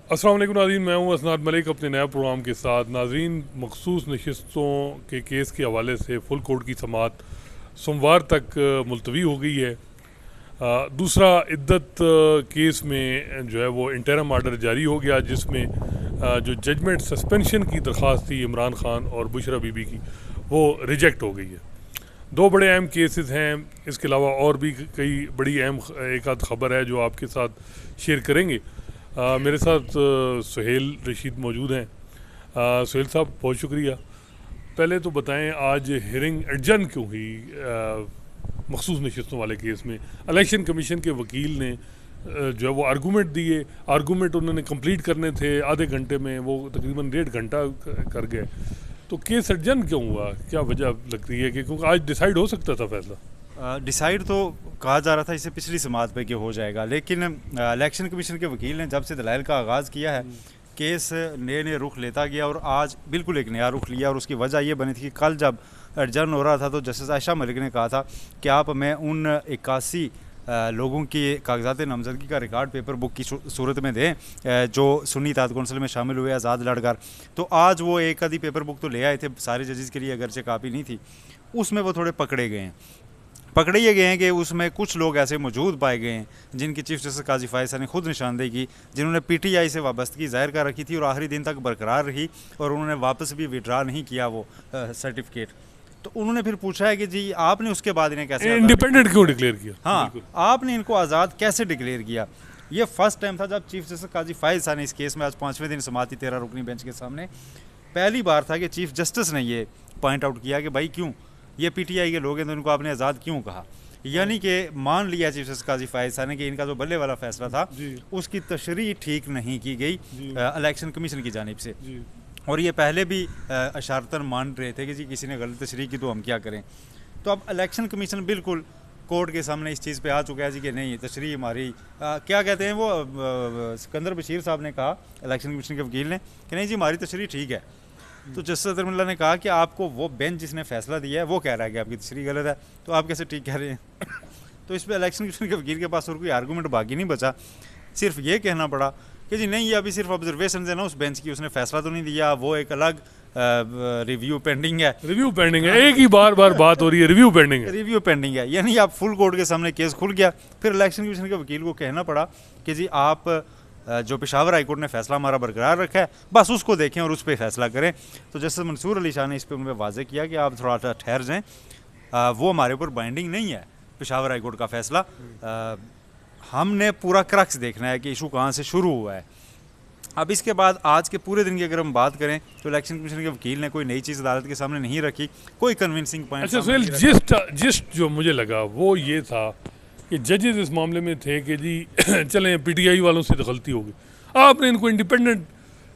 अस्सलाम वालेकुम नाज़रीन, मैं हूं असनाद मलिक अपने नए प्रोग्राम के साथ। नाज़रीन, मखसूस नशिस्तों के केस के हवाले से फुल कोर्ट की समाअत सोमवार तक मुलतवी हो गई है। दूसरा इद्दत केस में जो है वो इंटरम आर्डर जारी हो गया, जिसमें जो जजमेंट सस्पेंशन की दरख्वास्त थी इमरान खान और बुशरा बीबी की, वो रिजेक्ट हो गई है। दो बड़े अहम केसेस हैं, इसके अलावा और भी कई बड़ी अहम एक आध खबर है जो आपके साथ शेयर करेंगे। मेरे साथ सुहेल रशीद मौजूद हैं। सुहेल साहब, बहुत शुक्रिया। पहले तो बताएं, आज हियरिंग एडजर्न क्यों हुई मखसूस नशिस्तों वाले केस में? इलेक्शन कमीशन के वकील ने जो है वो आर्गूमेंट दिए, आर्गूमेंट उन्होंने कंप्लीट करने थे आधे घंटे में, वो तकरीबन 1.5 घंटा कर गए। तो केस एडजर्न क्यों हुआ? क्या वजह लगती है कि क्योंकि आज डिसाइड हो सकता था फैसला? डिसाइड तो कहा जा रहा था इससे पिछली समाअत पे कि हो जाएगा, लेकिन इलेक्शन कमीशन के वकील ने जब से दलाइल का आगाज़ किया है, केस नए नए रुख लेता गया और आज बिल्कुल एक नया रुख लिया। और उसकी वजह ये बनी थी कि कल जब एडजर्न हो रहा था तो जस्टिस आयशा मलिक ने कहा था कि आप मैं उन 81 लोगों की कागजात नामजदगी का रिकॉर्ड पेपर बुक की सूरत में दें जो सुन्नी इत्तेहाद कौंसिल में शामिल हुए आज़ाद लड़कर। तो आज वो एक आधी पेपर बुक तो ले आए थे सारे जजेस के लिए, अगरचे कापी नहीं थी, उसमें वो थोड़े पकड़े गए हैं कि उसमें कुछ लोग ऐसे मौजूद पाए गए हैं जिनकी चीफ जस्टिस काजी फायसा ने खुद निशानदेही की, जिन्होंने पीटीआई से वाबस्तगी ज़ाहिर कर रखी थी और आखिरी दिन तक बरकरार रही और उन्होंने वापस भी विड्रा नहीं किया वो सर्टिफिकेट। तो उन्होंने फिर पूछा है कि जी आपने उसके बाद इन्हें कैसे इंडिपेंडेंट क्यों डिक्लेयर किया? हाँ, आपने इनको आज़ाद कैसे डिक्लेयर किया? ये फर्स्ट टाइम था जब चीफ जस्टिस काजी फायसा ने इस केस में, आज 5वें दिन समाअत 13 रुकनी बेंच के सामने, पहली बार था कि चीफ जस्टिस ने ये पॉइंट आउट किया कि भाई क्यों ये पीटीआई के लोग हैं तो इनको आपने आज़ाद क्यों कहा। यानी कि मान लिया चीफ जस्टिस काजी फायसा ने कि इनका जो बल्ले वाला फैसला था उसकी तशरीह ठीक नहीं की गई इलेक्शन कमीशन की जानिब से, और ये पहले भी अशारतन मान रहे थे कि जी किसी ने गलत तशरीह की तो हम क्या करें। तो अब इलेक्शन कमीशन बिल्कुल कोर्ट के सामने इस चीज़ पे आ चुका है जी कि नहीं, तशरीह हमारी क्या कहते हैं वो सिकंदर बशीर साहब ने कहा इलेक्शन कमीशन के वकील ने कि नहीं जी हमारी तशरीह ठीक है। तो जस्टिस अतरमुल्ला ने कहा कि आपको वो बेंच जिसने फैसला दिया है वो कह रहा है कि आपकी तशरीह गलत है, तो आप कैसे ठीक कह रहे हैं? तो इस पर इलेक्शन कमीशन के वकील के पास और कोई आर्गूमेंट बाकी नहीं बचा, सिर्फ ये कहना पड़ा कि जी नहीं, ये अभी सिर्फ ऑब्जर्वेशन है ना उस बेंच की, उसने फैसला तो नहीं दिया, वो एक अलग रिव्यू पेंडिंग है। रिव्यू पेंडिंग है, एक ही बार बात हो रही है, रिव्यू पेंडिंग है, रिव्यू पेंडिंग है। यानी आप फुल कोर्ट के सामने केस खुल गया। फिर इलेक्शन कमीशन के वकील को कहना पड़ा कि जी आप जो पेशावर हाईकोर्ट ने फैसला हमारा बरकरार रखा है बस उसको देखें और उस पर फैसला करें। तो जस्टिस मंसूर अली शाह ने इस पर उनमें वाजे किया कि आप थोड़ा सा ठहर जाएँ, वो हमारे ऊपर बाइंडिंग नहीं है पेशावर हाईकोर्ट का फैसला, हमने पूरा क्रक्स देखना है कि इशू कहाँ से शुरू हुआ है। अब इसके बाद आज के पूरे दिन की अगर हम बात करें तो इलेक्शन कमीशन के वकील ने कोई नई चीज़ अदालत के सामने नहीं रखी, कोई कन्विंसिंग पॉइंट। अच्छा सुहेल, जिस्ट जो मुझे लगा वो ये था कि जजेस इस मामले में थे कि जी चलें पीटीआई वालों से तो गलती होगी, आपने इनको इंडिपेंडेंट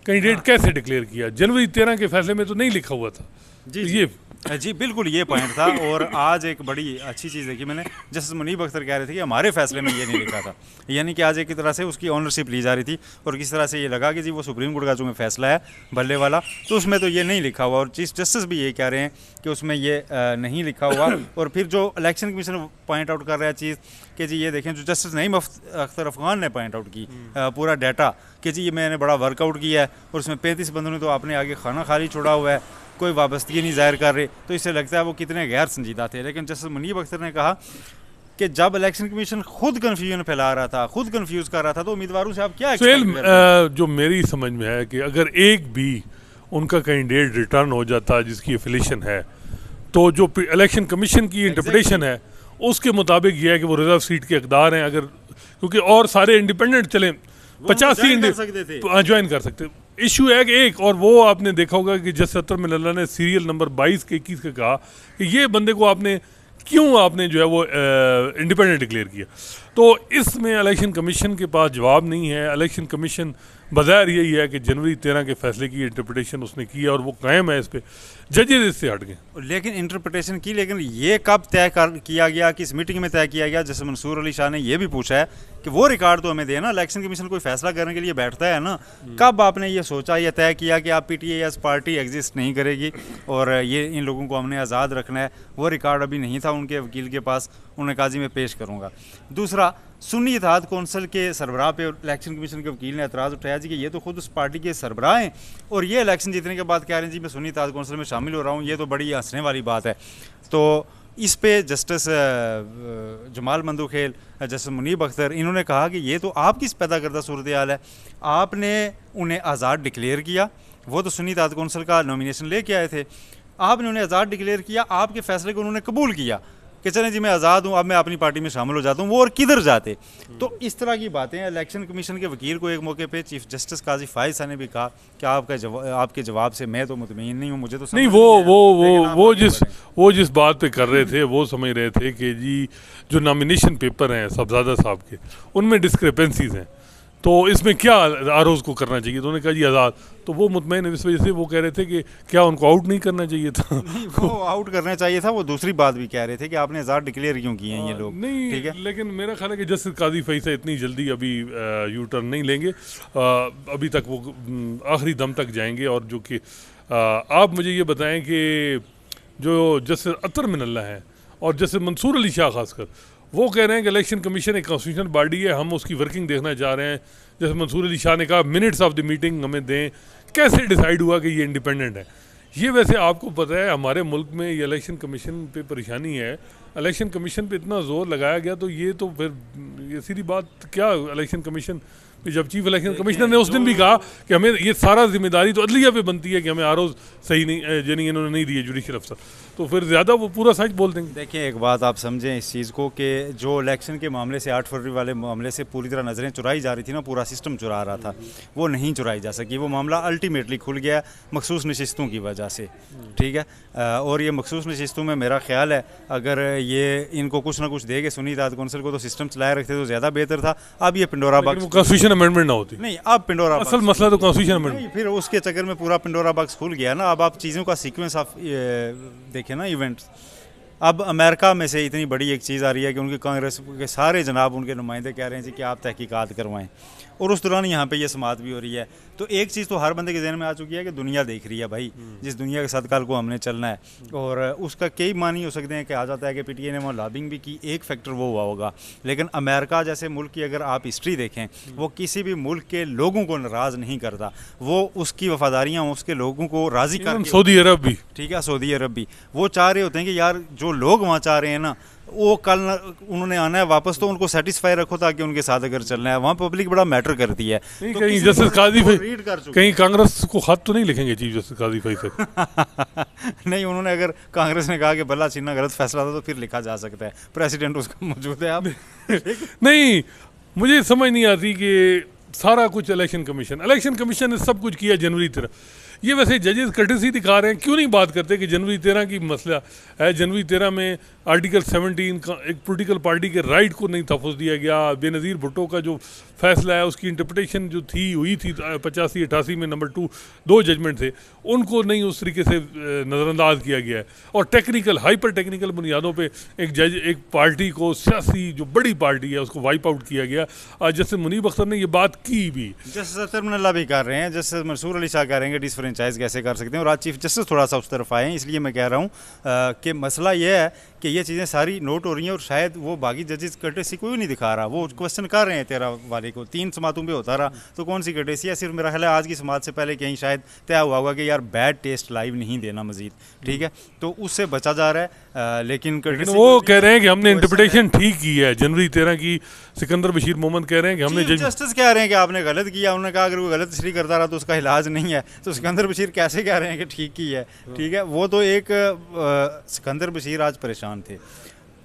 कैंडिडेट कैसे डिक्लेयर किया? जनवरी 13 के फैसले में तो नहीं लिखा हुआ था। जी ये जी बिल्कुल ये पॉइंट था। और आज एक बड़ी अच्छी चीज़ देखी मैंने, जस्टिस मुनीब अख्तर कह रहे थे कि हमारे फैसले में ये नहीं लिखा था, यानी कि आज एक तरह से उसकी ऑनरशिप ली जा रही थी और किस तरह से ये लगा कि जी वो सुप्रीम कोर्ट का जो फैसला है बल्ले वाला, तो उसमें तो ये नहीं लिखा हुआ। और चीफ जस्टिस भी ये कह रहे हैं कि उसमें ये नहीं लिखा हुआ। और फिर जो इलेक्शन कमीशन पॉइंट आउट कर रहा है चीज़ कि जी ये देखें, जो जस्टिस नईम अख्तर अफगान ने पॉइंट आउट की पूरा डाटा कि जी ये मैंने बड़ा वर्कआउट किया है और उसमें 35 बंदों ने तो आपने आगे खाना खाली छोड़ा हुआ है, कोई वाबस्तगी नहीं जाहिर कर रहे, तो इससे लगता है वो कितने गैर संजीदा थे। लेकिन जस्टिस मुनीब अख्तर ने कहा कि जब इलेक्शन कमीशन खुद कन्फ्यूजन फैला रहा था, खुद कंफ्यूज कर रहा था, तो उम्मीदवारों से आप क्या जो मेरी समझ में है कि अगर एक भी उनका कैंडिडेट रिटर्न हो जाता जिसकी एफिलिएशन है, तो जो इलेक्शन कमीशन की इंटरप्रिटेशन है उसके मुताबिक यह है कि वो रिजर्व सीट के हकदार हैं। अगर क्योंकि और सारे इंडिपेंडेंट चले 50 ज्वाइन कर सकते। इशू है कि एक और वो आपने देखा होगा कि जस्टिस अतरमुल्ला ने सीरियल नंबर 22 के 21 का कहा कि ये बंदे को आपने जो है वो इंडिपेंडेंट डिक्लेयर किया। तो इसमें इलेक्शन कमीशन के पास जवाब नहीं है। इलेक्शन कमीशन बज़ाहिर यही है कि जनवरी 13 के फैसले की इंटरप्रिटेशन उसने की और वो कायम है इस पर, जजेस इससे हट गए। लेकिन इंटरप्रिटेशन की, लेकिन ये कब किया गया, किस मीटिंग में तय किया गया? जैसे मंसूर अली शाह ने ये भी पूछा है कि वो रिकॉर्ड तो हमें देना, इलेक्शन कमीशन कोई फैसला करने के लिए बैठता है ना, कब आपने ये सोचा, ये तय किया कि आप पीटीआई एस पार्टी एग्जिस्ट नहीं करेगी और ये इन लोगों को हमने आज़ाद रखना है? वो रिकॉर्ड अभी नहीं था उनके वकील के पास, उन्हें काजी में पेश करूँगा। दूसरा, सुन्नी इत्तेहाद कौंसिल के सरबराह पे इलेक्शन कमीशन के वकील ने एतराज़ उठाया जी कि ये तो खुद उस पार्टी के सरबराह हैं और ये इलेक्शन जीतने के बाद कह रहे हैं जी मैं सुन्नी इत्तेहाद कौंसिल में शामिल हो रहा हूँ, ये तो बड़ी हंसने वाली बात है। तो इस पे जस्टिस जमाल मंदूखेल, जस्टिस मुनीब अख्तर, इन्होंने कहा कि ये तो आपकी पैदा करदा सूरत हाल है, आपने उन्हें आज़ाद डिक्लेयर किया, वो तो सुन्नी इत्तेहाद कौंसिल का नॉमिनेशन लेके आए थे, आपने उन्हें आज़ाद डिक्लेयर किया, आपके फैसले को उन्होंने कबूल किया कि चलें जी मैं आज़ाद हूँ, अब मैं अपनी पार्टी में शामिल हो जाता हूँ, वो और किधर जाते। तो इस तरह की बातें इलेक्शन कमीशन के वकील को एक मौके पे चीफ जस्टिस काजी फायद साहब ने भी कहा कि आपके जवाब से मैं तो मुतमईन नहीं हूँ, मुझे तो नहीं, वो जिस बात पे कर रहे थे वो समझ रहे थे कि जी जो नॉमिनेशन पेपर हैं साहबजादा साहब के, उनमें डिस्क्रिपेंसीज हैं, तो इसमें क्या आरोज़ को करना चाहिए, तो उन्होंने कहा जी आज़ाद। तो वो मुतमईन है, इस वजह से वो कह रहे थे कि क्या उनको आउट नहीं करना चाहिए था। नहीं, वो आउट करना चाहिए था। वो दूसरी बात भी कह रहे थे कि आपने आज़ाद डिक्लेयर क्यों किए हैं ये लोग। नहीं, ठीक है, लेकिन मेरा ख्याल है कि जस्टिस काजी फैसल इतनी जल्दी अभी यू टर्न नहीं लेंगे, अभी तक वो आखिरी दम तक जाएंगे। और जो कि आप मुझे ये बताएं कि जो जस्टिस अतर मिनल्ला हैं और जस्टिस मंसूर अली शाह खासकर, वो कह रहे हैं कि इलेक्शन कमीशन एक कॉन्स्टिट्यूशनल बॉडी है, हम उसकी वर्किंग देखना चाह रहे हैं। जैसे मंसूर अली शाह ने कहा मिनट्स ऑफ द मीटिंग हमें दें, कैसे डिसाइड हुआ कि ये इंडिपेंडेंट है। ये वैसे आपको पता है हमारे मुल्क में ये इलेक्शन कमीशन पे परेशानी है, इलेक्शन कमीशन पे इतना जोर लगाया गया, तो ये तो फिर ये सीधी बात क्या इलेक्शन कमीशन, जब चीफ इलेक्शन कमिश्नर ने उस दिन भी कहा कि हमें ये सारा जिम्मेदारी तो अदलिया पे बनती है कि हमें आरोज़ सही नहीं यानी इन्होंने नहीं दिए जुडिशल अफसर, तो फिर ज़्यादा वो पूरा सच बोल देंगे। देखिए एक बात आप समझें इस चीज़ को कि जो इलेक्शन के मामले से 8 फरवरी वाले मामले से पूरी तरह नज़रें चुराई जा रही थी ना, पूरा सिस्टम चुरा रहा था, वो नहीं चुराई जा सकी। वो मामला अल्टीमेटली खुल गया मखसूस नशिस्तों की वजह से। ठीक है, और ये मखसूस नशिस्तों में मेरा ख्याल है अगर ये इनको कुछ ना कुछ देगे सुन्नी इत्तेहाद कौंसिल को तो सिस्टम चलाए रखते तो ज़्यादा बेहतर था। अब ये पिंडोरा बॉक्स, कॉन्स्टिट्यूशन अमेंडमेंट ना होती नहीं, अब पिंडोरा असल मसला तो कॉन्स्टिट्यूशन अमेंडमेंट, फिर उसके चक्कर में पूरा पिंडोरा बॉक्स खुल गया ना। अब आप चीज़ों का सीक्वेंस आप देखें ना, इवेंट्स। अब अमेरिका में से इतनी बड़ी एक चीज़ आ रही है कि उनकी कांग्रेस के सारे जनाब उनके नुमाइंदे कह रहे हैं जी कि आप तहकीकात करवाएं, और उस दौरान यहाँ पे ये समात भी हो रही है। तो एक चीज़ तो हर बंदे के जहन में आ चुकी है कि दुनिया देख रही है भाई, जिस दुनिया के साथ कल को हमने चलना है, और उसका कई मानी हो सकते हैं कि आ जाता है कि पीटीआई ने वहाँ लॉबिंग भी की, एक फैक्टर वो हुआ होगा। लेकिन अमेरिका जैसे मुल्क की अगर आप हिस्ट्री देखें, वो किसी भी मुल्क के लोगों को नाराज़ नहीं करता, वो उसकी वफादारियाँ उसके लोगों को राज़ी कर, सऊदी अरब भी, ठीक है, सऊदी अरब भी, वो चाह रहे होते हैं कि यार जो लोग वहाँ चाह रहे हैं ना, वो कल उन्होंने आना है वापस, तो उनको सेटिस्फाई रखो ताकि उनके साथ अगर चलना है। वहाँ पब्लिक बड़ा मैटर करती है। तो कहीं जस्टिस काजी कहीं कांग्रेस को खत तो नहीं लिखेंगे चीफ जस्टिस काजी फैसल? नहीं, उन्होंने अगर कांग्रेस ने कहा कि बल्ला छीनना गलत फैसला था तो फिर लिखा जा सकता है, प्रेसिडेंट उसका मौजूद है। आप नहीं, मुझे समझ नहीं आती कि सारा कुछ इलेक्शन कमीशन ने सब कुछ किया जनवरी 13। ये वैसे जजेस कर्टेसी दिखा रहे हैं, क्यों नहीं बात करते कि जनवरी 13 की मसला है। जनवरी 13 में आर्टिकल 17 का एक पॉलिटिकल पार्टी के राइट को नहीं तहफ़्फ़ुज़ दिया गया। बेनज़ीर भुट्टो का जो फैसला है उसकी इंटरप्रटेशन जो हुई थी 85-88 में नंबर 2 जजमेंट थे, उनको नहीं उस तरीके से नज़रअंदाज किया गया है। और टेक्निकल हाइपर टेक्निकल बुनियादों पे एक पार्टी को, सियासी जो बड़ी पार्टी है उसको वाइप आउट किया गया। जैसे मुनीब अख्तर ने ये बात की भी, जस्टिस अतर मिनल्ला भी कर रहे हैं, जस्टिस मंसूर अली शाह कह रहे हैं कि डिसफ्रेंचाइज कैसे कर सकते हैं, और आज चीफ जस्टिस थोड़ा सा उस तरफ आए हैं। इसलिए मैं कह रहा हूँ कि मसला ये है कि ये चीज़ें सारी नोट हो रही हैं, और शायद वो बाकी जजेस कर्टेसी कोई नहीं दिखा रहा, वो क्वेश्चन कर रहे हैं 13 वाले को। 3 समातों पे होता रहा तो कौन सी कर्टेसी है? सिर्फ मेरा ख्याल है आज की समात से पहले कहीं शायद तय हुआ होगा कि यार बैड टेस्ट लाइव नहीं देना मजीद, ठीक है, तो उससे बचा जा रहा है। लेकिन वो कह रहे हैं कि हमने इंटरप्रिटेशन ठीक की है जनवरी 13 की। सिकंदर बशीर मोहम्मद कह रहे हैं कि हमने, जस्टिस कह रहे हैं कि आपने गलत किया। उन्होंने कहा अगर कोई गलत तशरीह करता रहा तो उसका इलाज नहीं है, तो सिकंदर बशीर कैसे कह रहे हैं कि ठीक की है? ठीक है, वो तो एक सिकंदर बशीर आज परेशान थे,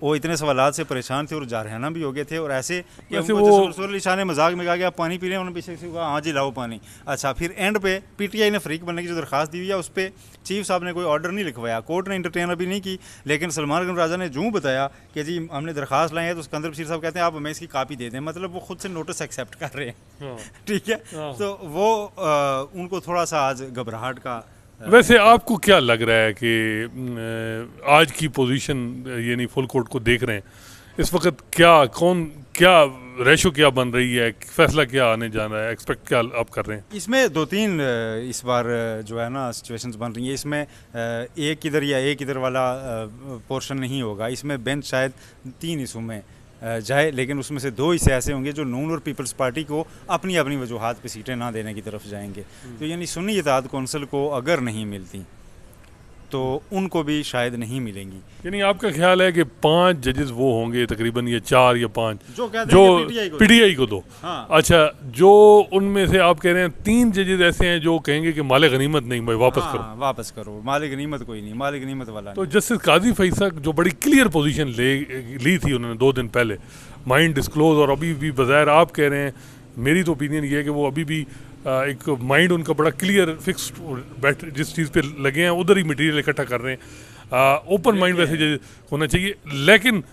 वो इतने सवालात से परेशान थे और जारहाना भी हो गए थे। और ऐसे कि मंसूर अली शाह ने मजाक में कहा कि आप पानी पी रहे हैं, उन्होंने पीछे से कहा हाँ जी लाओ पानी। अच्छा, फिर एंड पे पीटीआई ने फरीक बनने की जो दरखास्त दी हुई है उस पर चीफ साहब ने कोई ऑर्डर नहीं लिखवाया, कोर्ट ने इंटरटेन अभी नहीं की। लेकिन सलमान गन राजा ने जूँ बताया कि जी हमने दरखास्त लाए हैं, तो सिकंदर बशीर साहब कहते हैं आप हमें इसकी कापी दे दें, मतलब वो खुद से नोटिस एक्सेप्ट कर रहे हैं। ठीक है, तो वो उनको थोड़ा सा आज घबराहट का। वैसे आपको क्या लग रहा है कि आज की पोजीशन यानी फुल कोर्ट को देख रहे हैं इस वक्त, क्या रेशो क्या बन रही है, फैसला क्या आने जा रहा है, एक्सपेक्ट क्या आप कर रहे हैं? इसमें दो तीन इस बार जो है ना सिचुएशंस बन रही है। इसमें एक इधर या एक इधर वाला पोर्शन नहीं होगा। इसमें बेंच शायद 3 इशू में जाए, लेकिन उसमें से 2 हिस्से ऐसे होंगे जो नून और पीपल्स पार्टी को अपनी अपनी वजूहात पे सीटें ना देने की तरफ जाएंगे। तो यानी सुन्नी इत्तेहाद कौंसिल को अगर नहीं मिलती तो उनको भी शायद नहीं मिलेंगी। यानी आपका ख्याल है कि 5 जजेस वो होंगे तकरीबन, ये 4 या 5 जो कहते जो हैं कि पीटीआई को दो। हाँ। अच्छा, जो उनमें से आप कह रहे हैं 3 जजेस ऐसे हैं जो कहेंगे कि माले गनीमत नहीं भाई, वापस हाँ, करो। वापस करो, मालिक गनीमत कोई नहीं, मालिक गनीमत वाला तो जस्टिस काजी फैसला जो बड़ी क्लियर पोजीशन ली थी उन्होंने 2 दिन पहले, माइंड डिस्क्लोज, और अभी भी बज़ाहिर आप कह रहे हैं, मेरी तो ओपिनियन ये है कि वो अभी भी एक माइंड उनका बड़ा क्लियर फिक्स्ड जिस चीज़ पे लगे हैं उधर ही मटेरियल इकट्ठा कर रहे हैं। ओपन माइंड वैसे होना चाहिए, लेकिन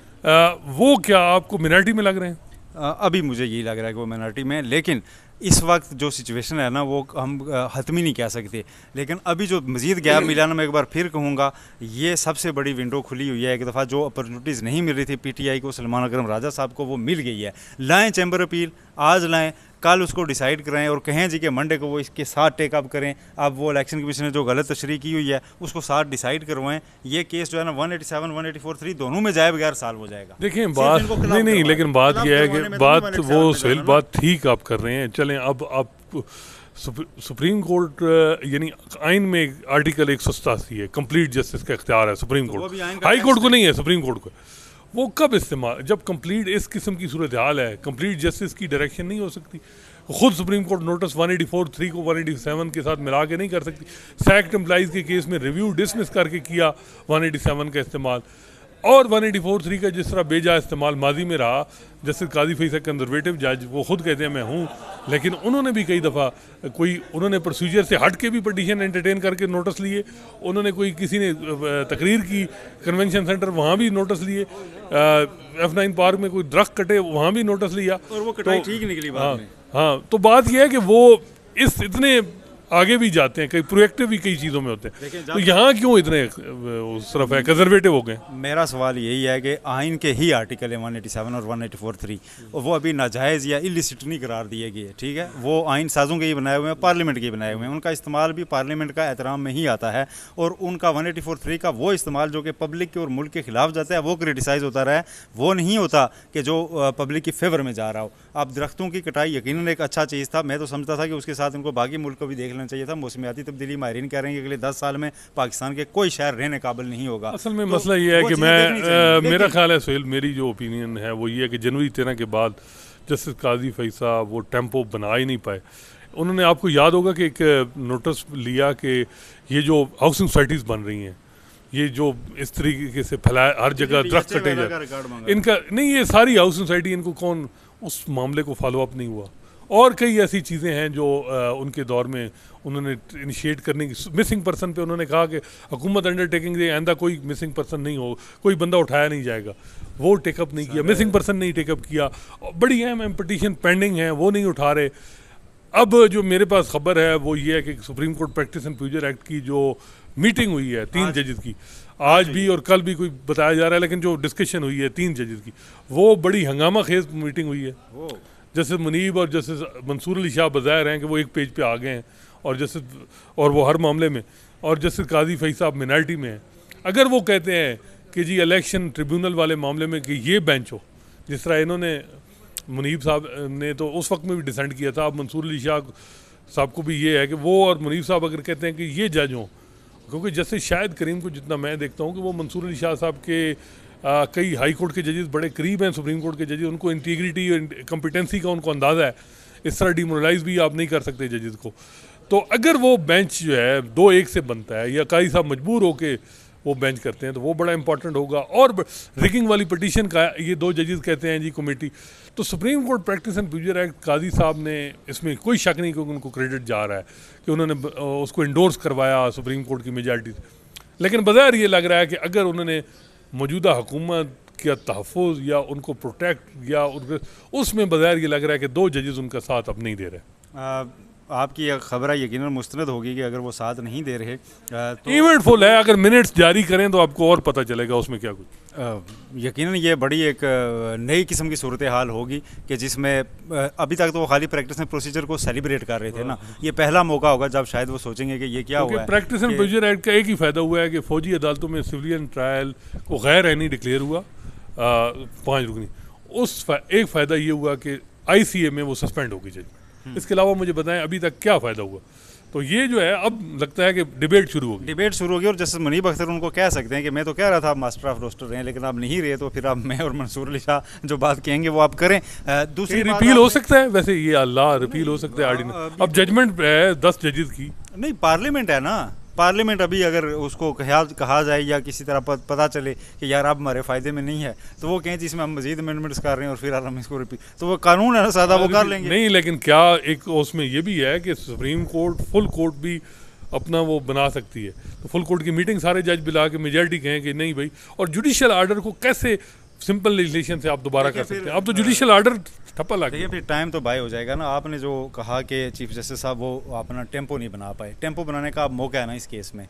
वो क्या आपको मिनॉरिटी में लग रहे हैं? अभी मुझे यही लग रहा है कि वो मिनॉरिटी में, लेकिन इस वक्त जो सिचुएशन है ना वो हम हतमी नहीं कह सकते। लेकिन अभी जो मज़ीद गैप मिला ना, मैं एक बार फिर कहूँगा, ये सबसे बड़ी विंडो खुली हुई है। एक दफ़ा जो अपॉर्चुनिटीज़ नहीं मिल रही थी पीटीआई को, सलमान अकरम राजा साहब को, वो मिल गई है। लाएँ चैम्बर अपील, आज लाएँ, कल उसको डिसाइड कराएं और कहें जी कि मंडे को वो इसके साथ टेकअप करें। अब वो इलेक्शन कमीशन ने जो गलत तशरीह की हुई है उसको साथ डिसाइड करवाएं। ये केस जो है ना 187, 184(3) दोनों में जाए बगैर साल हो जाएगा। देखें बात नहीं, लेकिन बात यह है कि बात वो सुहेल बात ठीक आप कर रहे हैं। चलें, अब आप सुप्रीम कोर्ट यानी आइन में आर्टिकल 187 है, कंप्लीट जस्टिस का इख्तियार है सुप्रीम कोर्ट, हाई कोर्ट को नहीं है, सुप्रीम कोर्ट को। वो कब इस्तेमाल, जब कंप्लीट इस किस्म की सूरत हाल है, कंप्लीट जस्टिस की डायरेक्शन नहीं हो सकती। खुद सुप्रीम कोर्ट नोटिस 184(3) को 187 के साथ मिला के नहीं कर सकती। सैक्ट एम्प्लाइज के केस में रिव्यू डिसमिस करके किया 187 का इस्तेमाल, और 184(3) का जिस तरह बेजा इस्तेमाल माजी में रहा। जस्टिस काजी फैसला कंजर्वेटिव जज, वो खुद कहते हैं मैं हूँ, लेकिन उन्होंने भी कई दफ़ा उन्होंने प्रोसीजर से हट के भी पटिशन एंटरटेन करके नोटिस लिए। उन्होंने किसी ने तकरीर की कन्वेंशन सेंटर, वहाँ भी नोटिस लिए। F9 पार्क में कोई दरख्त कटे, वहाँ भी नोटिस लिया, और वो कटाई ठीक निकली बाद में। हाँ, तो बात यह है कि वो इतने आगे भी जाते हैं, कई प्रोएक्टिव भी कई चीज़ों में होते हैं। तो यहाँ क्यों इतने उस तरफ है, कंजर्वेटिव हो गए? मेरा सवाल यही है कि आइन के ही आर्टिकल है 187 और 184(3), और वो अभी नाजायज़ या इलिसिट नहीं करार दिए गए। ठीक है, वो आइन साजों के ही बनाए हुए हैं, पार्लियामेंट के बनाए हुए हैं, उनका इस्तेमाल भी पार्लियामेंट का एहतराम में ही आता है। और उनका 184(3) का वो इस्तेमाल जो कि पब्लिक के और मुल्क के खिलाफ जाता है, वो क्रिटिसाइज़ होता रहा है, वो नहीं होता कि जो पब्लिक की फेवर में जा रहा हो। अब दरख्तों की कटाई यकीनन एक अच्छा चीज़ था। मैं तो समझता था कि उसके साथ उनको बाकी मुल्क को भी देख लेना चाहिए था। मौसमियाती तब्दीली माहिरीन कह रहे हैं कि अगले 10 साल में पाकिस्तान के कोई शहर रहने काबिल नहीं होगा। असल में मसला ये है कि मेरा ख्याल है सुहेल, मेरी जो ओपिनियन है वो ये है कि जनवरी 13 के बाद जस्टिस काजी फैसला वो टेम्पो बना ही नहीं पाए। उन्होंने, आपको याद होगा कि एक नोटिस लिया कि ये जो हाउसिंग सोसाइटीज़ बन रही हैं, ये जो इस तरीके से फैलाए, हर जगह दरख्त कटे जाए, इनका नहीं, ये सारी हाउसिंग सोसाइटी, इनको कौन उस मामले को फॉलो अप नहीं हुआ। और कई ऐसी चीज़ें हैं जो उनके दौर में उन्होंने इनिशिएट करने की, मिसिंग पर्सन पे उन्होंने कहा कि हुकूमत अंडरटेकिंग दे, आइंदा कोई मिसिंग पर्सन नहीं हो, कोई बंदा उठाया नहीं जाएगा, वो टेकअप नहीं किया, मिसिंग पर्सन नहीं टेकअप किया। बड़ी अहम पिटीशन पेंडिंग है, वो नहीं उठा रहे। अब जो मेरे पास खबर है वो ये है कि supreme court practice and procedure act की जो मीटिंग हुई है 3 जजेस की, आज भी और कल भी कोई बताया जा रहा है, लेकिन जो डिस्कशन हुई है 3 जजेस की, वो बड़ी हंगामा खेज मीटिंग हुई है। जस्टिस मुनीब और जस्टिस मंसूर अली शाह बज़ाहिर हैं कि वो एक पेज पे आ गए हैं, और वो हर मामले में, और जस्टिस काजी फैसला मिनॉरिटी में है। अगर वो कहते हैं कि जी इलेक्शन ट्रिब्यूनल वाले मामले में कि ये बेंच हो, जिस तरह इन्होंने मुनीब साहब ने तो उस वक्त में भी डिसेंट किया था, अब मंसूर अली शाह साहब को भी ये है कि वो और मुनीब साहब अगर कहते हैं कि ये जज हों, क्योंकि जस्टिस शाहिद करीम को जितना मैं देखता हूँ कि वो मंसूर अली शाह साहब के कई हाई कोर्ट के जजेस बड़े करीब हैं सुप्रीम कोर्ट के जजेस, उनको इंटीग्रिटी और कम्पिटेंसी का उनको अंदाज़ा है। इस तरह डिमोरलाइज भी आप नहीं कर सकते जजेस को। तो अगर वो बेंच जो है 2-1 से बनता है, या काजी साहब मजबूर होके वो बेंच करते हैं, तो वो बड़ा इंपॉर्टेंट होगा। और रिगिंग वाली पिटीशन का ये 2 जजेस कहते हैं जी कमेटी, तो supreme court practice and procedure act काजी साहब ने, इसमें कोई शक नहीं क्योंकि उनको क्रेडिट जा रहा है कि उन्होंने उसको इंडोर्स करवाया सुप्रीम कोर्ट की मेजॉरिटी से। लेकिन बज़ाहिर ये लग रहा है कि अगर उन्होंने मौजूदा हुकूमत का तहफ़्फ़ुज़ या उनको प्रोटेक्ट या उसमें बज़ाहिर ये लग रहा है कि 2 जजेस उनका साथ अब नहीं दे रहे। आपकी यह खबर यकीनन मुस्तनद होगी कि अगर वो साथ नहीं दे रहे तो इवेंटफुल है, अगर मिनट्स जारी करें तो आपको और पता चलेगा उसमें क्या कुछ। यकीनन ये बड़ी एक नई किस्म की सूरत हाल होगी कि जिसमें अभी तक तो वो खाली प्रैक्टिस एंड प्रोसीजर को सेलिब्रेट कर रहे थे ना, ये पहला मौका होगा जब शायद वो सोचेंगे कि ये क्या हुआ है। प्रैक्टिस एंड प्रोसीजर एक्ट का एक ही फ़ायदा हुआ है कि फ़ौजी अदालतों में सिविलियन ट्रायल को गैर आइनी डिक्लेयर हुआ 5 रुकनी। एक फ़ायदा ये हुआ कि ICA में वो सस्पेंड हो गई जजमेंट। इसके अलावा मुझे बताएं अभी तक क्या फ़ायदा हुआ। तो ये जो है अब लगता है कि डिबेट शुरू होगी। डिबेट शुरू होगी और जस्टिस मुनीब अख्तर उनको कह सकते हैं कि मैं तो कह रहा था आप मास्टर ऑफ रोस्टर रहे लेकिन आप नहीं रहे, तो फिर आप मैं और मंसूर अली शाह जो बात कहेंगे वो आप करें। दूसरी रिपील हो सकता है वैसे, ये अल्लाह रिपील हो सकता है ऑर्डिनेंस। अब जजमेंट है 10 जजेस की, नहीं पार्लियामेंट है ना, पार्लियामेंट अभी अगर उसको कहा जाए या किसी तरह पता चले कि यार अब हमारे फ़ायदे में नहीं है तो वो कहें जिसमें हम मजीद अमेंडमेंट्स कर रहे हैं और फिर हम इसको रिपीट, तो वो कानून है ना सादा, वो कर लेंगे। नहीं, लेकिन क्या एक उसमें ये भी है कि सुप्रीम कोर्ट फुल कोर्ट भी अपना वो बना सकती है। तो फुल कोर्ट की मीटिंग सारे जज बुला के मेजॉरिटी कहें कि नहीं भाई, और जुडिशियल आर्डर को कैसे सिंपल लेजिस्लेशन से आप दोबारा कर सकते हैं। अब तो जुडिशियल आर्डर ठप्पा लग गया। फिर टाइम तो बाय हो जाएगा ना। आपने जो कहा कि चीफ जस्टिस साहब वो अपना टेम्पो नहीं बना पाए, टेम्पो बनाने का अब मौका है ना इस केस में।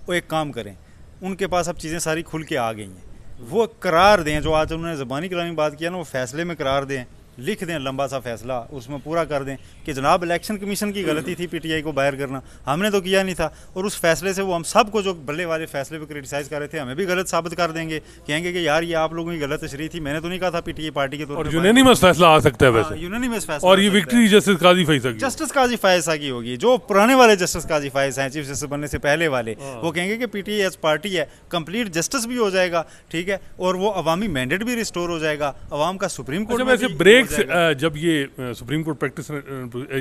वो एक काम करें, उनके पास अब चीज़ें सारी खुल के आ गई हैं, वो करार दें जो आज उन्होंने ज़बानी कलामी बात किया ना, वो फैसले में करार दें, लिख दें लंबा सा फैसला, उसमें पूरा कर दें कि जनाब इलेक्शन कमीशन की गलती थी PTI को बाहर करना, हमने तो किया नहीं था। और उस फैसले से वो हम सबको जो बल्ले वाले फैसले पे क्रिटिसाइज़ कर रहे थे हमें भी गलत साबित कर देंगे, कहेंगे कि यार ये आप लोगों की गलत तशरीह थी, मैंने तो नहीं कहा था PTI पार्टी के तौर पर। और यूनानिमस फैसला आ सकता है वैसे, यूनानिमस फैसला, और ये विक्ट्री जस्टिस काजी फैसला की, जस्टिस काजी फायसा की होगी। जो पुराने वाले जस्टिस काजी फायसा हैं चीफ जस्टिस बनने से पहले वाले, वो कहेंगे कि PTI एज पार्टी है, कंप्लीट जस्टिस भी हो जाएगा, ठीक है, और वो अवामी मैंडेट भी रिस्टोर हो जाएगा, अवाम का सुप्रीम कोर्ट में वैसे ब्रेक्स जब ये सुप्रीम कोर्ट प्रैक्टिस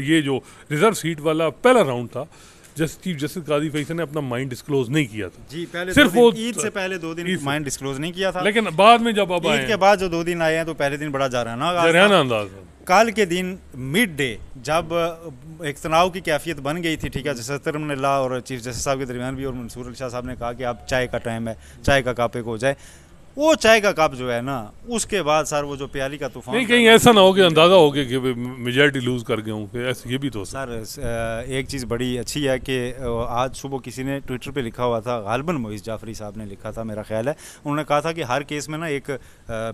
ये जो रिजर्व सीट वाला पहला राउंड था, चीफ जस्टिस काजी फैसल ने अपना माइंड डिस्क्लोज नहीं किया था जी, पहले सिर्फ वो ईद से पहले 2 दिन माइंड डिस्क्लोज नहीं किया था, लेकिन बाद में जब अब ईद के बाद जो 2 दिन आए हैं तो पहले दिन बड़ा जराना अंदाज, कल के दिन मिड डे जब एक तनाव की कैफियत बन गई थी, ठीक है, जस्टिस तरमल्ला और चीफ जस्टिस साहब के दरमियान भी, और मंसूर अली शाह साहब ने कहा कि अब चाय का टाइम है, चाय का कप एक हो जाए। वो चाय का कप जो है ना, उसके बाद सर वो जो प्याली का तूफान, नहीं कहीं ऐसा ना हो कि अंदाजा हो कि मेजॉरिटी लूज कर गया हूँ, ऐसे ये भी तो सर एक चीज़ बड़ी अच्छी है कि आज सुबह किसी ने ट्विटर पे लिखा हुआ था, गालिबन मोइस जाफरी साहब ने लिखा था मेरा ख्याल है, उन्होंने कहा था कि हर केस में ना एक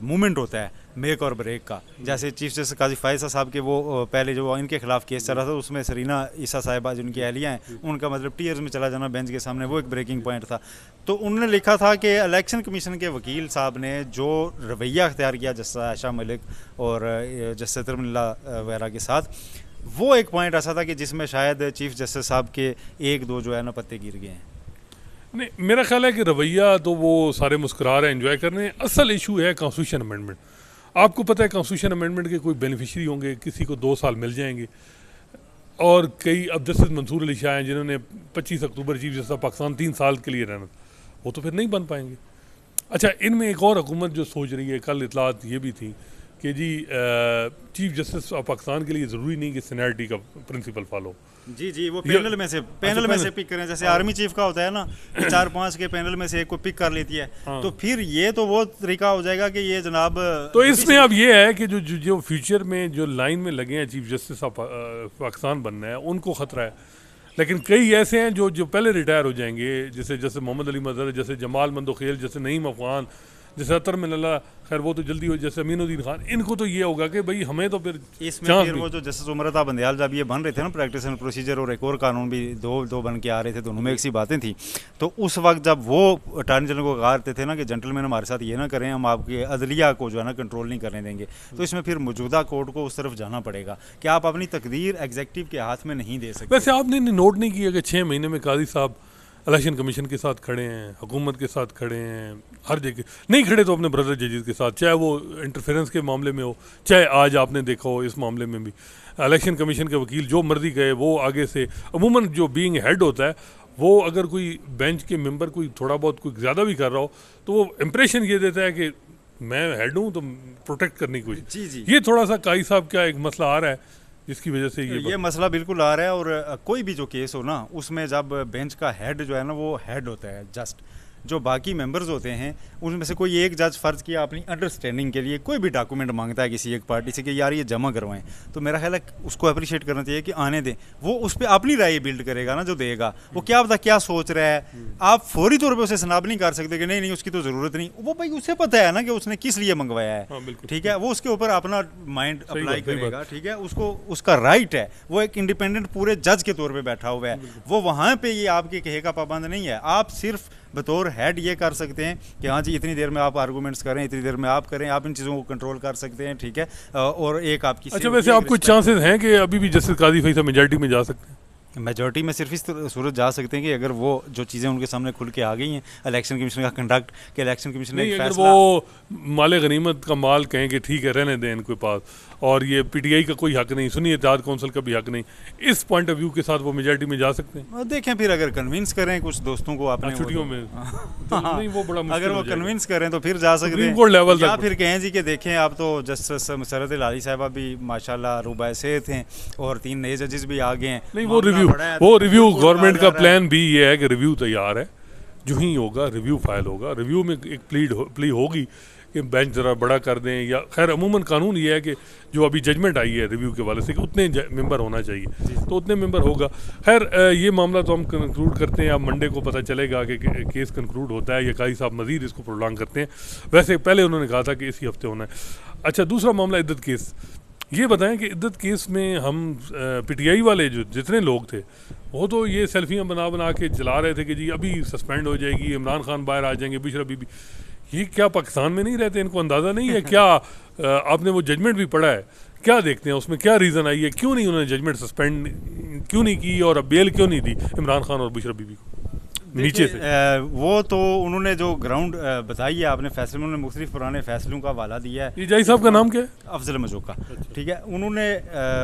मूवमेंट होता है मेक और ब्रेक का। जैसे चीफ जस्टिस काजी फायसा साहब के वो पहले जो इनके खिलाफ केस चल रहा था उसमें सरीना ईसा साहिबा जिनकी अहलिया हैं उनका मतलब टीयर्स में चला जाना बेंच के सामने, वो एक ब्रेकिंग पॉइंट था। तो उन्होंने लिखा था कि इलेक्शन कमीशन के वकील साहब ने जो रवैया अख्तियार किया जस्टिस आयशा मलिक और जस्टिस तरमल्ला वगैरह के साथ, वो एक पॉइंट ऐसा था कि जिसमें शायद चीफ जस्टिस साहब के 1-2 जो है ना पत्ते गिर गए हैं। नहीं, मेरा ख्याल है कि रवैया तो वो सारे मुस्कुरा रहे हैं, एंजॉय कर रहे हैं। असल इशू है कॉन्स्टिट्यूशन अमेंडमेंट। आपको पता है कॉन्स्टिट्यूशन अमेंडमेंट के कोई बेनिफिशरी होंगे, किसी को 2 साल मिल जाएंगे, और कई अब जस्टिस मंसूर अली शाह हैं जिन्होंने 25 अक्टूबर चीफ जस्टिस पाकिस्तान 3 साल के लिए रहना, वो तो फिर नहीं बन पाएंगे। अच्छा, इनमें एक और हुकूमत जो सोच रही है, कल इतलात ये भी थी कि जी चीफ जस्टिस ऑफ पाकिस्तान के लिए ज़रूरी नहीं कि सीनियरिटी का प्रिंसिपल फॉलो। जी वो पैनल में से पिक करें, जैसे आर्मी चीफ का होता है ना, 4-5 के पैनल में से एक को पिक कर लेती है, तो फिर ये तो वो तरीका हो जाएगा कि ये जनाब। तो इसमें अब ये है कि जो फ्यूचर में जो लाइन में लगे हैं चीफ जस्टिस ऑफ पाकिस्तान बनना है, उनको ख़तरा है। लेकिन कई ऐसे हैं जो पहले रिटायर हो जाएंगे, जैसे मोहम्मद अली मजहर, जैसे जमाल मंदोखेल, जैसे नईम अफगान, जैसे अतर मिनल्ला, खैर वो तो जल्दी हो, जैसे अमीनुद्दीन खान, इनको तो ये होगा कि भाई हमें तो फिर इसमें फिर वो जो जस्टिस उमरता बंदयाल जब ये बन रहे थे ना प्रैक्टिस एंड प्रोसीजर, और एक और कानून भी दो बन के आ रहे थे, दोनों में एक सी बातें थी, तो उस वक्त जब वो अटॉर्नी जनरल को कहा थे ना कि जेंटलमैन हमारे साथ ये ना करें, हम आपके अदलिया को जो है ना कंट्रोल नहीं करने देंगे, तो इसमें फिर मौजूदा कोर्ट को उस तरफ जाना पड़ेगा कि आप अपनी तकदीर एग्जीक्यूटिव के हाथ में नहीं दे सकते। वैसे आपने नोट नहीं किया कि 6 महीने में काजी साहब इलेक्शन कमीशन के साथ खड़े हैं, हुकूमत के साथ खड़े हैं, हर जगह नहीं खड़े तो अपने ब्रदर जजेस के साथ, चाहे वो इंटरफेरेंस के मामले में हो, चाहे आज आपने देखा हो इस मामले में भी इलेक्शन कमीशन के वकील जो मर्जी गए, वो आगे से अमूमन जो बीइंग हेड होता है, वो अगर कोई बेंच के मेंबर कोई थोड़ा बहुत कोई ज़्यादा भी कर रहा हो तो वो इम्प्रेशन ये देता है कि मैं हेड हूँ तो प्रोटेक्ट करने की कोशिश। जी ये थोड़ा सा काजी साहब का एक मसला आ रहा है जिसकी वजह से ये मसला बिल्कुल आ रहा है। और कोई भी जो केस हो ना, उसमें जब बेंच का हेड जो है ना वो हेड होता है जस्ट, जो बाकी मेंबर्स होते हैं उनमें से कोई एक जज फ़र्ज़ किया अपनी अंडरस्टैंडिंग के लिए कोई भी डॉक्यूमेंट मांगता है किसी एक पार्टी से कि यार ये जमा करवाएं, तो मेरा ख्याल है उसको अप्रिशिएट करना चाहिए कि आने दें, वो उस पर अपनी राय बिल्ड करेगा ना जो देगा, वो क्या पता क्या सोच रहा है। आप फौरी तौर पे उसे सनाब नहीं कर सकते कि नहीं नहीं उसकी तो ज़रूरत नहीं, वो भाई उसे पता है ना कि उसने किस लिए मंगवाया है, ठीक है, वो उसके ऊपर अपना माइंड अप्लाई करेगा, ठीक है, उसको उसका राइट है, वो एक इंडिपेंडेंट पूरे जज के तौर पे बैठा हुआ है, वो वहाँ पे ये आपके कहे का पाबंद नहीं है। आप सिर्फ बतौर हेड ये कर सकते हैं कि हाँ जी इतनी देर में आप आर्गूमेंट्स करें, इतनी देर में आप करें, आप इन चीज़ों को कंट्रोल कर सकते हैं, ठीक है। और एक आपकी अच्छा, वैसे आप कुछ चांसेस हैं कि अभी भी जस्टिस काजी फैसल मेजॉरिटी में जा सकते हैं? मेजॉरिटी में सिर्फ इस सूरत जा सकते हैं कि अगर वो जो चीज़ें उनके सामने खुल के आ गई हैं इलेक्शन कमीशन का कंडक्ट, कि इलेक्शन कमीशन ने अगर वो माले गनीमत का माल कहें कि ठीक है रहने दें इनके पास, और ये पीटीआई का कोई हक नहीं, सुनिए इत्तेहाद कौंसिल का भी हक नहीं, इस पॉइंट ऑफ व्यू के साथ वो मेजॉरिटी में जा सकते हैं? देखें फिर अगर कन्विंस करें कुछ दोस्तों को अपने छुट्टियों में तो नहीं, वो बड़ा अगर वो कन्विंस करें तो फिर जा सकते हैं लेवल या फिर कहें जी कि देखें आप तो जस्टिस मसरत अली साहिबा भी माशाल्लाह रुबाए सेहत हैं और 3 नए जजेस भी आ गए हैं। नहीं, वो रिव्यू गवर्नमेंट का प्लान भी ये है कि रिव्यू तैयार है, जो ही होगा रिव्यू फाइल होगा, रिव्यू में एक प्ली होगी कि बेंच ज़रा बड़ा कर दें, या खैर अमूमन कानून ये है कि जो अभी जजमेंट आई है रिव्यू के वाले से कि उतने मेंबर होना चाहिए, तो उतने मेंबर होगा। खैर ये मामला तो हम कंक्लूड करते हैं, अब मंडे को पता चलेगा कि केस कंक्लूड होता है या काजी साहब मज़ीद इसको प्रोलॉन्ग करते हैं। वैसे पहले उन्होंने कहा था कि इसी हफ्ते होना है। अच्छा, दूसरा मामला इद्दत केस, ये बताएं कि इद्दत केस में हम पीटीआई वाले जो जितने लोग थे वो तो ये सेल्फियाँ बना बना के चला रहे थे कि जी अभी सस्पेंड हो जाएगी, इमरान खान बाहर आ जाएंगे, बिशरा बीबी, ये क्या पाकिस्तान में नहीं रहते, इनको अंदाज़ा नहीं है क्या? आपने वो जजमेंट भी पढ़ा है, क्या देखते हैं उसमें क्या रीज़न आई है, क्यों नहीं उन्होंने जजमेंट सस्पेंड क्यों नहीं की और अब बेल क्यों नहीं दी इमरान खान और बिशरा बीबी को नीचे से? वो तो उन्होंने जो ग्राउंड बताई है आपने फैसले में, उन्होंने मुख्तलिफ पुराने फैसलों का हवाला दिया है। ये जाई साहब का नाम क्या है? अफजल मजोका, ठीक है। उन्होंने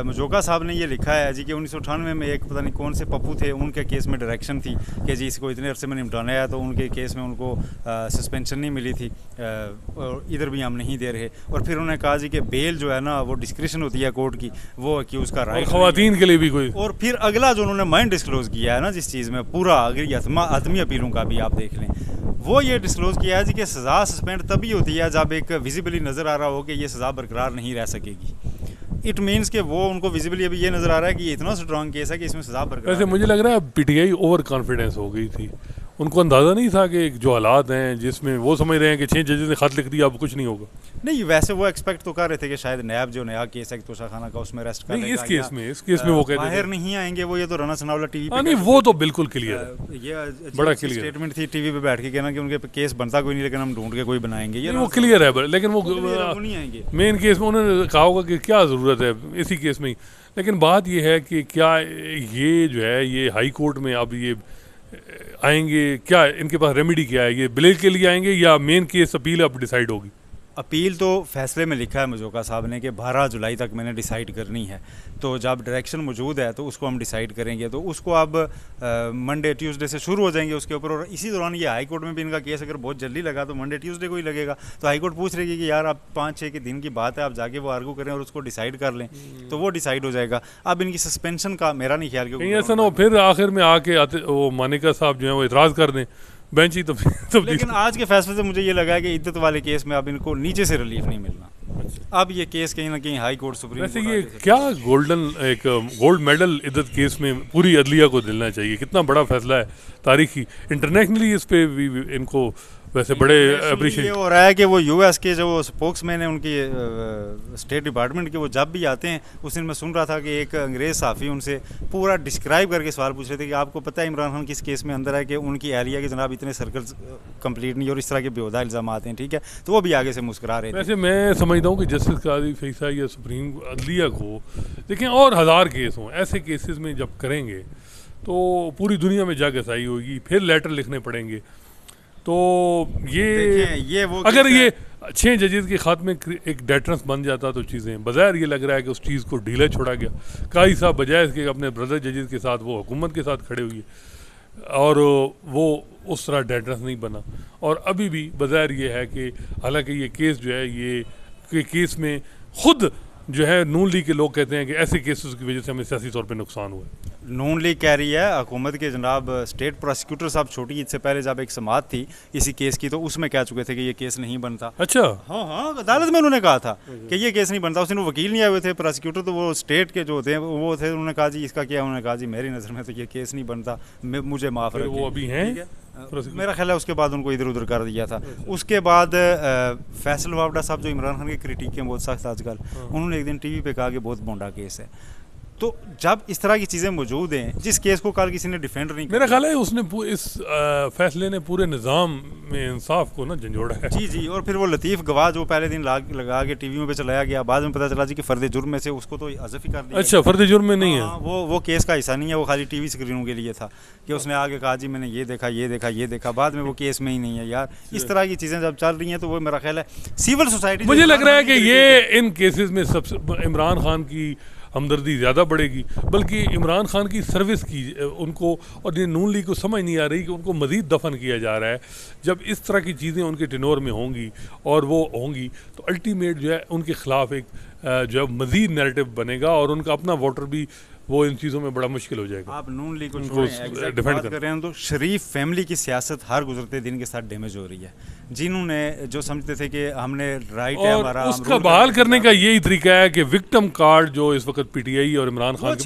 मजोका साहब ने ये लिखा है जी कि 1998 में एक पता नहीं कौन से पप्पू थे, उनके केस में डायरेक्शन थी कि जी इसको इतने अरसे में निपटाना है, तो उनके केस में उनको सस्पेंशन नहीं मिली थी और इधर भी हम नहीं दे रहे, और फिर उन्होंने कहा जी कि बेल जो है ना वो डिस्क्रिप्शन होती है कोर्ट की, वो अक्यूज़ का राइट ख़वातीन के लिए भी कोई। और फिर अगला जो उन्होंने माइंड डिस्क्लोज किया है ना जिस चीज़ में पूरा अगर आदमी अपीलों का भी आप देख लें, वो ये डिस्क्लोज किया है जी कि सज़ा सस्पेंड तभी होती है जब एक विजिबली नज़र आ रहा हो कि ये सज़ा बरकरार नहीं रह सकेगी। इट मीन्स कि वो उनको विजिबली अभी ये नज़र आ रहा है कि ये इतना स्ट्रॉन्ग केस है कि इसमें सज़ा बरकरार। वैसे मुझे लग रहा है पीटीआई ओवर कॉन्फिडेंस हो गई थी, उनको अंदाज़ा नहीं था कि जो हालात हैं जिसमें वो समझ रहे हैं कि 6 जजेस ने खत लिख दिया अब कुछ नहीं होगा। नहीं, वैसे वो एक्सपेक्ट तो कर रहे थे कि शायद नैब जो नया केस है तोशा खाना का उसमें अरेस्ट कर लेगा। इस केस में वो कहते बाहर नहीं आएंगे, वो ये तो रना सनाउल्लाह टीवी पे नहीं, वो तो बिल्कुल क्लियर है, ये बड़ा क्लियर स्टेटमेंट थी टीवी पे बैठ के कहना कि उनके केस बनता कोई नहीं लेकिन हम ढूंढ के कोई बनाएंगे, ये वो क्लियर है, लेकिन वो नहीं आएंगे। मेन केस में उन्होंने कहा होगा कि क्या ज़रूरत है इसी केस में ही, लेकिन बात ये है कि क्या ये जो है ये हाई कोर्ट में अब ये आएंगे, क्या इनके पास रेमेडी क्या है, ये बिल के लिए आएंगे या मेन केस अपील अब डिसाइड होगी? अपील तो फैसले में लिखा है मजोका साहब ने कि 12 जुलाई तक मैंने डिसाइड करनी है, तो जब डायरेक्शन मौजूद है तो उसको हम डिसाइड करेंगे, तो उसको अब मंडे ट्यूसडे से शुरू हो जाएंगे उसके ऊपर। और इसी दौरान ये हाई कोर्ट में भी इनका केस अगर बहुत जल्दी लगा तो मंडे ट्यूसडे को ही लगेगा, तो हाई कोर्ट पूछ रही है कि यार आप 5-6 के दिन की बात है, आप जाके वो आर्गू करें और उसको डिसाइड कर लें, तो वो डिसाइड हो जाएगा। अब इनकी सस्पेंशन का मेरा नहीं ख्याल कि ऐसा ना हो फिर आखिर में आके वो मानिका साहब जो है वो इतराज़ कर दें बेंच ही तो लेकिन आज के फैसले से मुझे ये लगा है कि इद्दत वाले केस में अब इनको नीचे से रिलीफ नहीं मिलना। अब ये केस कहीं ना कहीं हाई कोर्ट सुप्रीम वैसे ये क्या गोल्ड मेडल इद्दत केस में पूरी अदलिया को दिलना चाहिए, कितना बड़ा फैसला है तारीखी, इंटरनेशनली इस पे भी इनको वैसे बड़े अप्रिशिएट हो रहा है कि वो यूएस के जो स्पोक्समैन है उनकी स्टेट डिपार्टमेंट के, वो जब भी आते हैं उस दिन मैं सुन रहा था कि एक अंग्रेज़ साफ़ी उनसे पूरा डिस्क्राइब करके सवाल पूछ रहे थे कि आपको पता है इमरान खान किस केस में अंदर है कि उनकी एहलिया के जनाब इतने सर्कल्स कंप्लीट नहीं और इस तरह के बेहुदा इल्ज़ाम आते हैं, ठीक है, तो वो भी आगे से मुस्कुरा रहे थे। वैसे मैं समझता हूँ कि जस्टिस काजी फैसल या सुप्रीम अदलिया को देखें और 1000 केस हों, ऐसे केसेस में जब करेंगे तो पूरी दुनिया में जागसाई होगी, फिर लेटर लिखने पड़ेंगे, तो ये वो अगर ये 6 जजेस के खात में एक डेटरेंस बन जाता तो चीज़ें बज़ाहिर ये लग रहा है कि उस चीज़ को ढीला छोड़ा गया। काजी साहब बजाय इसके अपने ब्रदर जजेस के साथ वो हुकूमत के साथ खड़े हुए और वो उस तरह डेटरेंस नहीं बना, और अभी भी बज़ाहिर ये है कि हालांकि ये केस जो है ये केस में खुद जो है नून लीग के लोग कहते हैं कि ऐसे केसेस की वजह से हमें सियासी तौर पे नुकसान हुआ है। नून लीग कह रही है, हुकूमत के जनाब स्टेट प्रोसिक्यूटर साहब छोटी ईद से पहले जब एक समाअत थी इसी केस की, तो उसमें कह चुके थे कि ये केस नहीं बनता। अच्छा, हाँ हाँ, अदालत में उन्होंने कहा था कि ये केस नहीं बनता। उस दिन वो वकील नहीं आए हुए थे, प्रोसिक्यूटर तो वो स्टेट के जो होते हैं वो थे। उन्होंने कहा जी इसका क्या, उन्होंने कहा जी मेरी नज़र में तो ये केस नहीं बनता, मुझे माफ़ फिर रखें। वो अभी हैं मेरा ख्याल है उसके बाद उनको इधर उधर कर दिया था। उसके बाद फैसल वावड़ा साहब जो इमरान खान की क्रिटिक हैं बहुत सख्त आजकल, उन्होंने एक दिन टीवी पे कहा कि बहुत बोंडा केस है। तो जब इस तरह की चीज़ें मौजूद हैं, जिस केस को कल किसी ने डिफेंड नहीं, मेरा ख्याल है उसने इस फैसले ने पूरे निज़ाम में इंसाफ को ना झंझोड़ा है। जी जी। और फिर वो लतीफ़ गवाह जो पहले दिन लगा के टीवी में पे चलाया गया, बाद में पता चला जी कि फ़र्द जुर्म में से उसको तो हज़फ ही कर दिया। अच्छा, फर्द जुर्म में नहीं है। वो केस का हिस्सा नहीं है, वो खाली टीवी स्क्रीनों के लिए था कि उसने आगे कहा जी मैंने ये देखा ये देखा ये देखा, बाद में वो केस में ही नहीं है। यार इस तरह की चीज़ें जब चल रही हैं तो वो मेरा ख्याल है सिविल सोसाइटी, मुझे लग रहा है कि ये इन केसेस में सबसे इमरान खान की हमदर्दी ज़्यादा बढ़ेगी, बल्कि इमरान खान की सर्विस की उनको और ये नून लीग को समझ नहीं आ रही कि उनको मज़ीद दफन किया जा रहा है। जब इस तरह की चीज़ें उनके टेनोर में होंगी और वो होंगी तो अल्टीमेट जो है उनके ख़िलाफ़ एक जो है मज़ीद नैरेटिव बनेगा और उनका अपना वोटर भी वो इन चीज़ों में बड़ा मुश्किल हो जाएगा। आप नून लीग को डिफेंड बात कर रहे हैं तो शरीफ फैमिली की सियासत हर गुजरते दिन के साथ डैमेज हो रही है। जिन्होंने जो समझते थे कि हमने राइट है हमारा, उसका बहाल करने का यही तरीका है कि विक्टिम कार्ड जो इस वक्त पीटीआई और इमरान खान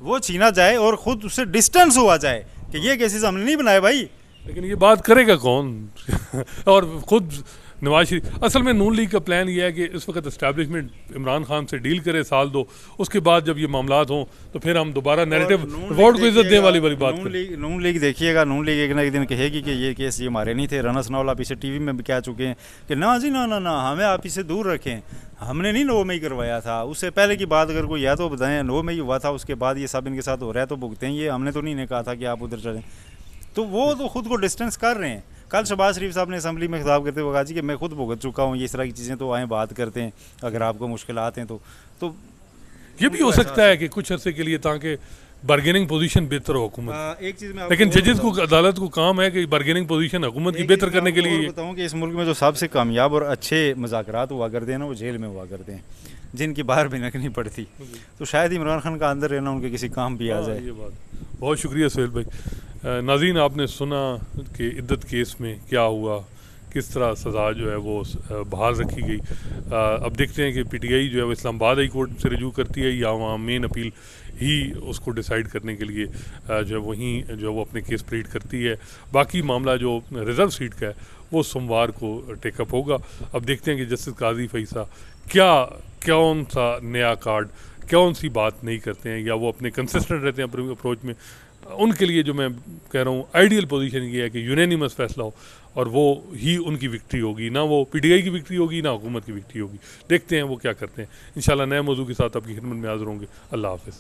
वो छीना जाए और खुद उससे डिस्टेंस हुआ जाए कि ये केसेस हमने नहीं बनाए भाई। लेकिन ये बात करेगा कौन? और खुद नवाज शरीफ, असल में नून लीग का प्लान ये है कि इस वक्त एस्टैब्लिशमेंट इमरान खान से डील करे साल दो, उसके बाद जब ये मामलात हों तो फिर हम दोबारा नैरेटिव वोट को इज्जत देने वाली बात करें। नून लीग देखिएगा, नून लीग एक ना एक दिन कहेगी कि ये केस ये हमारे नहीं थे। रनस नौला पीछे टीवी में भी कह चुके हैं कि ना जी ना ना ना, हमें आप इसे दूर रखें, हमने नहीं 9 मई करवाया था। उससे पहले की बात अगर कोई या तो बताएं 9 मई हुआ था, उसके बाद ये सब इनके साथ हो रहा है तो भुगतें, ये हमने तो नहीं कहा था कि आप उधर चलें। तो वो तो खुद को डिस्टेंस कर रहे हैं। कल शहबाज शरीफ साहब ने असम्बली में खिताब करते हुए कहा जी कि मैं खुद भुगत चुका हूँ, ये इस तरह की चीज़ें, तो आए बात करते हैं अगर आपको मुश्किलात हैं तो ये भी हो सकता है कि कुछ अरसे के लिए ताकि बार्गेनिंग पोजीशन बेहतर हो हुकूमत। एक चीज़ में लेकिन जजेस को, अदालत को काम है कि बार्गेनिंग पोजीशन हुकूमत की बेहतर करने के लिए बताऊँ कि इस मुल्क में जो सबसे कामयाब और अच्छे मुज़ाकरात हुआ करते हैं ना, वो जेल में हुआ करते हैं, जिनकी बाहर भी नहीं पड़ती। तो शायद इमरान खान का अंदर रहना उनके किसी काम भी आ जाए। ये बात, बहुत शुक्रिया सुहेल भाई। नाज़रीन, आपने सुना कि इद्दत केस में क्या हुआ, किस तरह सज़ा जो है वो बहाल रखी गई। अब देखते हैं कि पीटीआई जो है वो इस्लामाबाद हाई कोर्ट से रजू करती है या वहाँ मेन अपील ही उसको डिसाइड करने के लिए जो है वहीं जो है वो अपने केस प्लीड करती है। बाकी मामला जो रिज़र्व सीट का है वो सोमवार को टेकअप होगा। अब देखते हैं कि जस्टिस काजी फैसा कौन सा नया कार्ड, कौन सी बात नहीं करते हैं, या वो अपने कंसिस्टेंट रहते हैं अपने अप्रोच में। उनके लिए जो मैं कह रहा हूँ आइडियल पोजीशन ये है कि यूनानिमस फैसला हो और वो ही उनकी विक्ट्री होगी, ना वो पीटीआई की विक्ट्री होगी ना हुकूमत की विक्ट्री होगी। देखते हैं वो क्या करते हैं। इंशाल्लाह नए मौजू के साथ आपकी खिदमत में हाज़िर होंगे। अल्लाह हाफ़िज़।